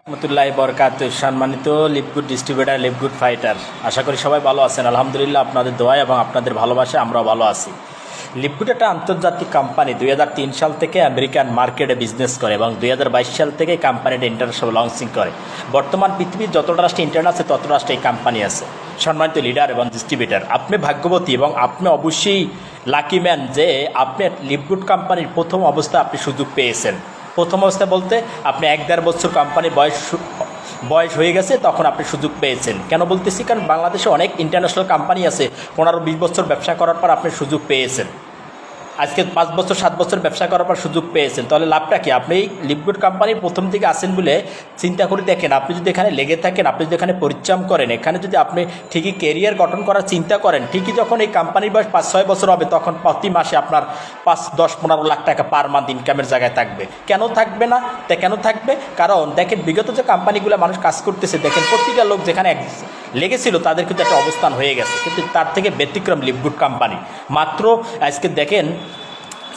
রহমতুল্লাহ বরকাত। সম্মানিত লিপগুড distributor, লিপগুড fighter, আশা করি সবাই ভালো আছেন। আলহামদুলিল্লাহ, আপনাদের দোয়া এবং আপনাদের ভালোবাসা আমরাও ভালো আছি। লিপগুড একটা আন্তর্জাতিক কোম্পানি। 2003 সাল থেকে আমেরিকান মার্কেটে বিজনেস করে এবং 2022 সাল থেকে কোম্পানিটা ইন্টারন্যাশনাল লঞ্চিং করে। বর্তমান পৃথিবীর যতটা রাষ্ট্রে ইন্টারনেট আছে তত রাষ্ট্রে এই কোম্পানি আছে। সম্মানিত লিডার এবং ডিস্ট্রিবিউটার, আপনি ভাগ্যবতী এবং আপনি অবশ্যই লাকি ম্যান যে আপনি লিপগুড কোম্পানির প্রথম অবস্থায় আপনি সুযোগ পেয়েছেন। প্রথম অবস্থা বলতে আপনি 1-1.5 বছর কোম্পানির বয়স হয়ে গেছে, তখন আপনি সুযোগ পেয়েছেন। কেন বলতেছি? কারণ বাংলাদেশে অনেক ইন্টারন্যাশনাল কোম্পানি আছে, 15-20 বছর ব্যবসা করার পর আপনি সুযোগ পেয়েছেন। আজকে 5 বছর 7 বছর ব্যবসা করার পর সুযোগ পেয়েছেন, তাহলে লাভটা কি? আপনি এই লিপগুড কোম্পানির প্রথম দিকে আসেন বলে চিন্তা করে দেখেন। আপনি যদি এখানে লেগে থাকেন, আপনি যদি এখানে পরিশ্রম করেন, এখানে যদি আপনি ঠিকই কেরিয়ার গঠন করার চিন্তা করেন, ঠিকই যখন এই কোম্পানির বয়স 5-6 বছর হবে, তখন প্রতি মাসে আপনার 5-10-15 লাখ টাকা পার মান্থ ইনকামের জায়গায় থাকবে। কেন থাকবে না? তা কেন থাকবে? কারণ দেখেন, বিগত যে কোম্পানিগুলো মানুষ কাজ করতেছে, দেখেন প্রতিটা লোক যেখানে লেগেছিল তাদের কিন্তু একটা অবস্থান হয়ে গেছে, কিন্তু তার থেকে ব্যতিক্রম লিপগুড কোম্পানি। মাত্র আজকে দেখেন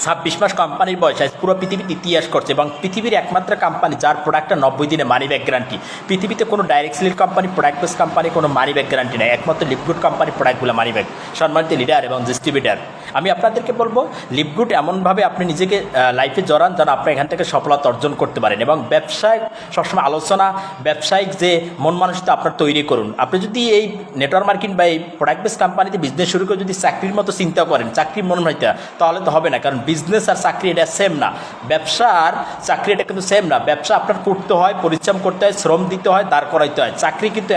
26 মাস কোম্পানির বয়স, আজ পুরো পৃথিবীতে ইতিহাস করছে এবং পৃথিবীর একমাত্র কোম্পানি যার প্রোডাক্টটা 90 দিনে মানি ব্যাক গ্যারান্টি। পৃথিবীতে কোনো direct sale company, product base company কোনো মানি ব্যাক গ্যারান্টি নেই, একমাত্র লিপগুড কোম্পানির প্রোডাক্টগুলো মানি ব্যাক। সম্মানিত লিডার এবং ডিস্ট্রিবিউটার, আমি আপনাদেরকে বলবো, লিপগুড এমনভাবে আপনি নিজেকে লাইফে জড়ান যেন আপনি এখান থেকে সফলতা অর্জন করতে পারেন এবং ব্যবসায় সবসময় আলোচনা, ব্যবসায়িক যে মন মানসিকতা আপনার তৈরি করুন। আপনি যদি এই নেটওয়ার্ক মার্কেটিং বা এই প্রোডাক্ট বেস কোম্পানিতে বিজনেস শুরু করে যদি চাকরির মতো চিন্তা করেন, চাকরির মনোমানিতা, তাহলে তো হবে না। কারণ বিজনেস আর চাকরি এটা সেম না, ব্যবসা আর চাকরি এটা কিন্তু সেম না। ব্যবসা আপনার করতে হয়, পরিশ্রম করতে হয়, শ্রম দিতে হয়, দাঁড় করাইতে হয়। চাকরি কিন্তু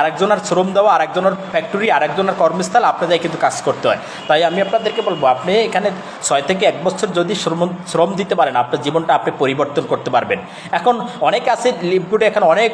আরেকজনের শ্রম দেওয়া, আরেকজনের ফ্যাক্টরি, আরেকজনের কর্মস্থল, আপনাদের কিন্তু কাজ করতে হয়। তাই আমি আপনাদেরকে বলবো, আপনি এখানে 6 থেকে 1 বছর যদি শ্রম দিতে পারেন, আপনার জীবনটা আপনি পরিবর্তন করতে পারবেন। এখন অনেক আছে লিপগুডে, এখন অনেক